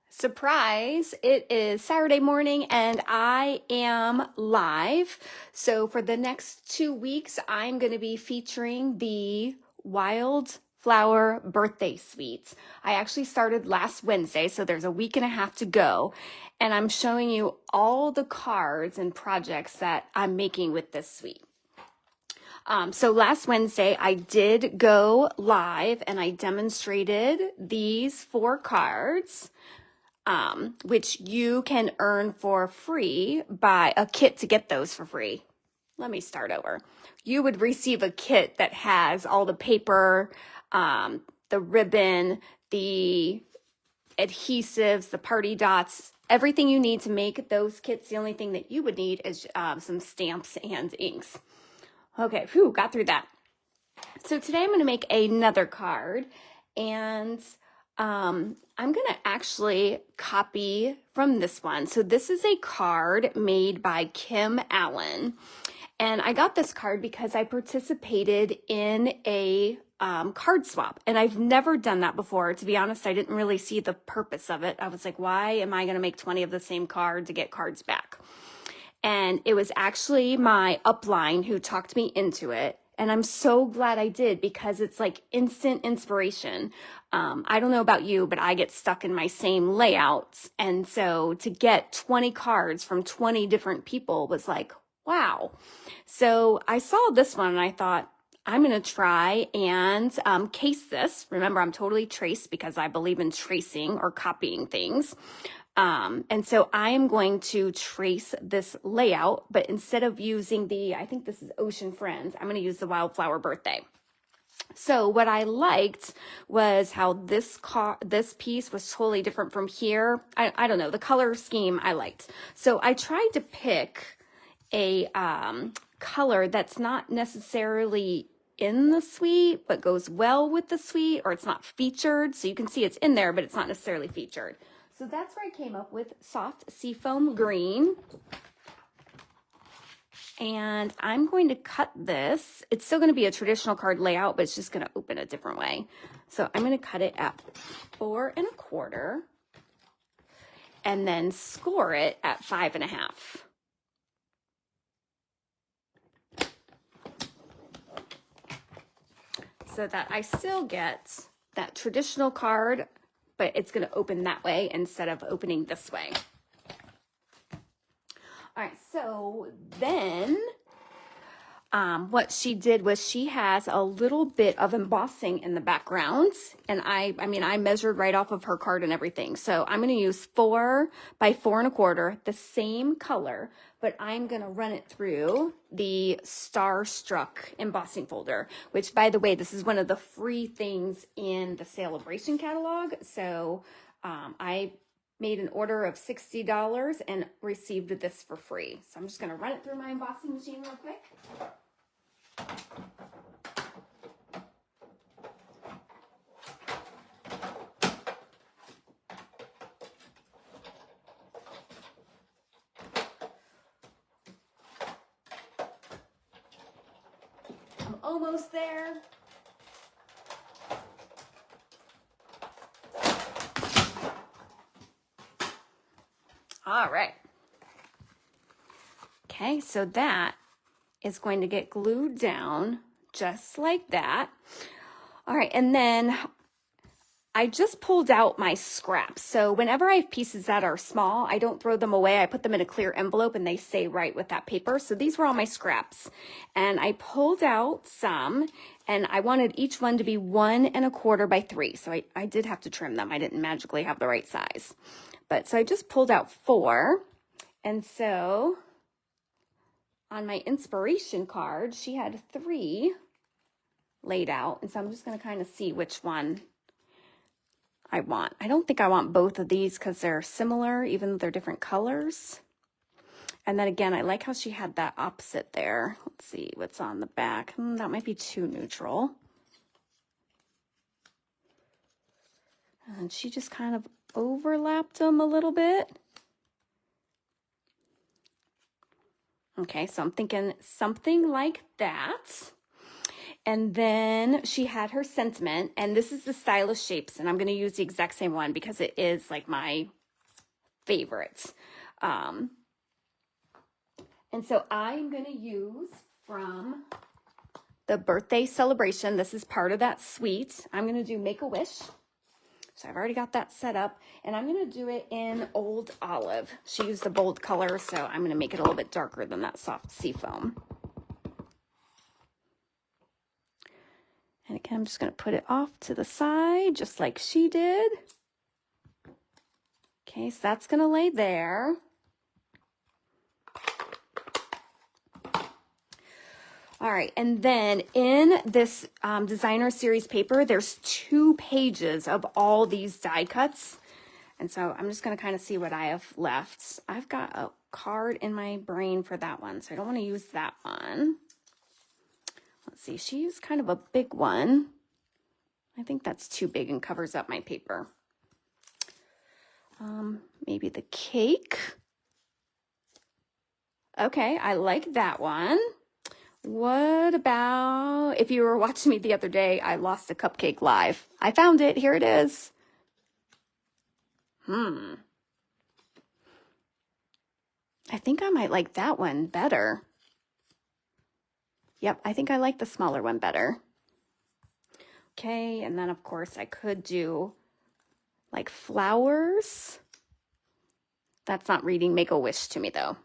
Surprise! It is Saturday morning and I am live. So for the next 2 weeks, I'm going to be featuring the Wildflower Birthday Suite. I actually started last Wednesday, so there's a week and a half to go. And I'm showing you all the cards and projects that I'm making with this suite. So last Wednesday, I did go live and I demonstrated these 4 cards. Which you can earn for free by a kit to get those for free. Let me start over. You would receive a kit that has all the paper, the ribbon, the adhesives, the party dots, everything you need to make those kits. The only thing that you would need is some stamps and inks. Okay, whew, got through that. So today I'm going to make another card, and I'm going to actually copy from this one. So this is a card made by Kim Allen. And I got this card because I participated in a card swap. And I've never done that before. To be honest, I didn't really see the purpose of it. I was like, why am I going to make 20 of the same card to get cards back? And it was actually my upline who talked me into it. And I'm so glad I did because it's like instant inspiration. I don't know about you, but I get stuck in my same layouts. And so to get 20 cards from 20 different people was like, wow. So I saw this one and I thought, I'm going to try and case this. Remember, I'm totally traced because I believe in tracing or copying things. And so I am going to trace this layout, but instead of using I think this is Ocean Friends, I'm going to use the Wildflower Birthday. So what I liked was how this piece was totally different from here. I don't know, the color scheme I liked. So I tried to pick a color that's not necessarily in the suite, but goes well with the suite, or it's not featured. So you can see it's in there, but it's not necessarily featured. So that's where I came up with Soft Seafoam Green. And I'm going to cut this. It's still going to be a traditional card layout, but it's just going to open a different way. So I'm going to cut it at 4 1/4 and then score it at 5 1/2. So that I still get that traditional card, but it's going to open that way instead of opening this way. All right, so then what she did was she has a little bit of embossing in the background. And I measured right off of her card and everything. So I'm going to use 4 by 4 1/4, the same color, but I'm going to run it through the Starstruck embossing folder, which, by the way, this is one of the free things in the Celebration catalog. So I made an order of $60 and received this for free. So I'm just going to run it through my embossing machine real quick. I'm almost there. All right. Okay, so that is going to get glued down just like that. All right, and then I just pulled out my scraps. So whenever I have pieces that are small, I don't throw them away. I put them in a clear envelope and they stay right with that paper. So these were all my scraps. And I pulled out some, and I wanted each one to be 1 1/4 by 3. So I did have to trim them. I didn't magically have the right size. But so I just pulled out 4. And so on my inspiration card, she had 3 laid out. And so I'm just going to kind of see which one I want. I don't think I want both of these because they're similar, even though they're different colors. And then again, I like how she had that opposite there. Let's see what's on the back. That might be too neutral. And she just kind of overlapped them a little bit. Okay, so I'm thinking something like that. And then she had her sentiment, and this is the Stylish Shapes, and I'm going to use the exact same one because it is like my favorites. And so I'm going to use from the birthday celebration. This is part of that suite. I'm going to do Make-A-Wish. So I've already got that set up, and I'm going to do it in Old Olive. She used the bold color, so I'm going to make it a little bit darker than that soft seafoam. And again, I'm just going to put it off to the side, just like she did. Okay, so that's going to lay there. All right, and then in this designer series paper, there's 2 pages of all these die cuts. And so I'm just going to kind of see what I have left. I've got a card in my brain for that one, so I don't want to use that one. Let's see, she used kind of a big one. I think that's too big and covers up my paper. Maybe the cake. Okay, I like that one. What about, if you were watching me the other day, I lost a cupcake live. I found it. Here it is. I think I might like that one better. Yep, I think I like the smaller one better. Okay, and then of course I could do like flowers. That's not reading Make-A-Wish to me though.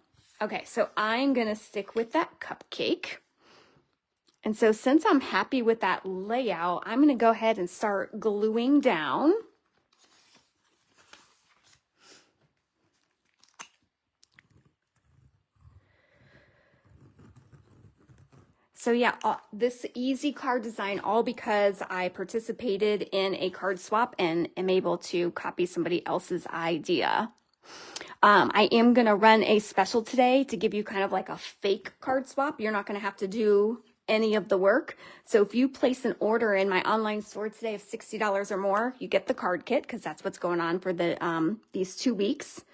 Okay, so I'm gonna stick with that cupcake. And so since I'm happy with that layout, I'm gonna go ahead and start gluing down. So yeah, this easy card design, all because I participated in a card swap and am able to copy somebody else's idea. I am going to run a special today to give you kind of like a fake card swap. You're not going to have to do any of the work. So if you place an order in my online store today of $60 or more, you get the card kit because that's what's going on for the these 2 weeks.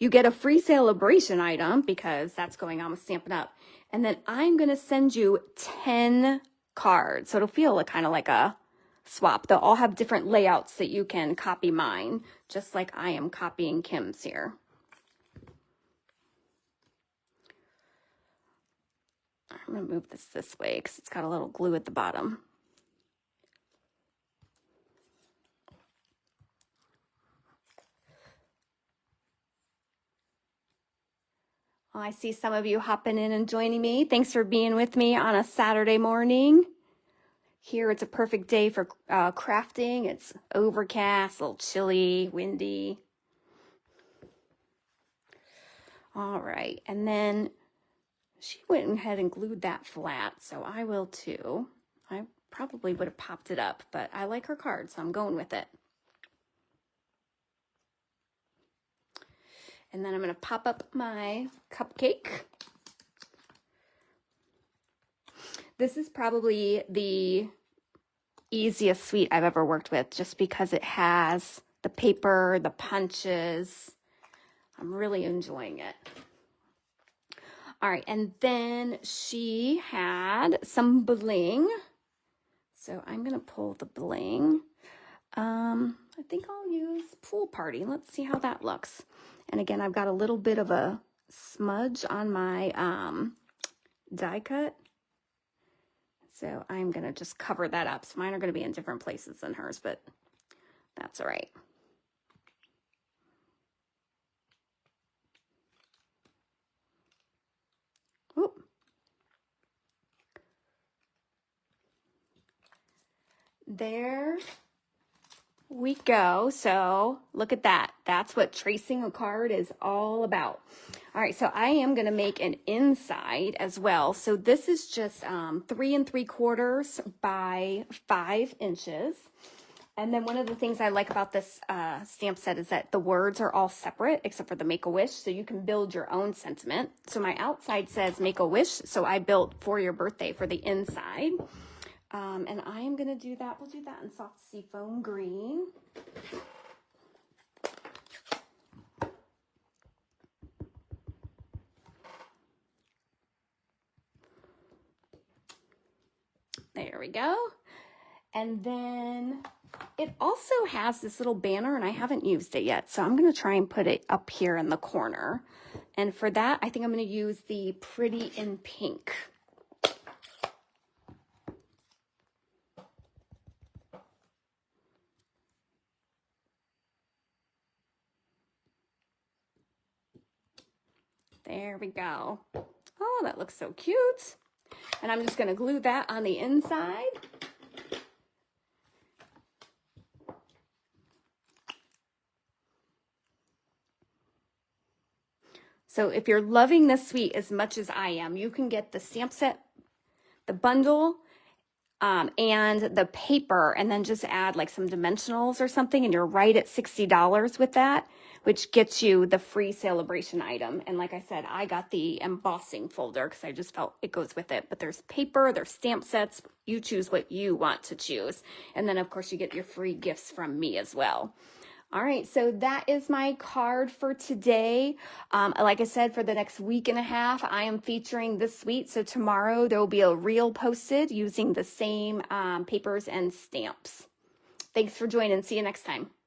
You get a free celebration item because that's going on with Stampin' Up. And then I'm going to send you 10 cards. So it'll feel kind of like a swap. They'll all have different layouts that you can copy mine, just like I am copying Kim's here. I'm going to move this way because it's got a little glue at the bottom. Well, I see some of you hopping in and joining me. Thanks for being with me on a Saturday morning. Here it's a perfect day for crafting. It's overcast, a little chilly, windy. All right, and then she went ahead and glued that flat, so I will too. I probably would have popped it up, but I like her card, so I'm going with it. And then I'm going to pop up my cupcake. This is probably the easiest suite I've ever worked with, just because it has the paper, the punches. I'm really enjoying it. All right, and then she had some bling. So I'm going to pull the bling. I think I'll use Pool Party. Let's see how that looks. And again, I've got a little bit of a smudge on my die cut. So I'm going to just cover that up. So mine are going to be in different places than hers, but that's all right. Oop. There we go. So look at that. That's what tracing a card is all about. All right, so I am going to make an inside as well. So this is just 3 3/4 by 5 inches. And then one of the things I like about this stamp set is that the words are all separate except for the Make-A-Wish, so you can build your own sentiment. So my outside says Make-A-Wish, so I built For Your Birthday for the inside. And I am going to do that. We'll do that in soft seafoam green. There we go. And then It also has this little banner, and I haven't used it yet, so I'm going to try and put it up here in the corner. And for that, I think I'm going to use the Pretty in Pink. There we go. Oh, that looks so cute. And I'm just going to glue that on the inside. So if you're loving this suite as much as I am, you can get the stamp set, the bundle, and the paper, and then just add like some dimensionals or something, and you're right at $60 with that, which gets you the free celebration item. And like I said, I got the embossing folder because I just felt it goes with it. But there's paper, there's stamp sets. You choose what you want to choose. And then, of course, you get your free gifts from me as well. All right, so that is my card for today. Like I said, for the next week and a half, I am featuring this suite. So tomorrow there will be a reel posted using the same papers and stamps. Thanks for joining. See you next time.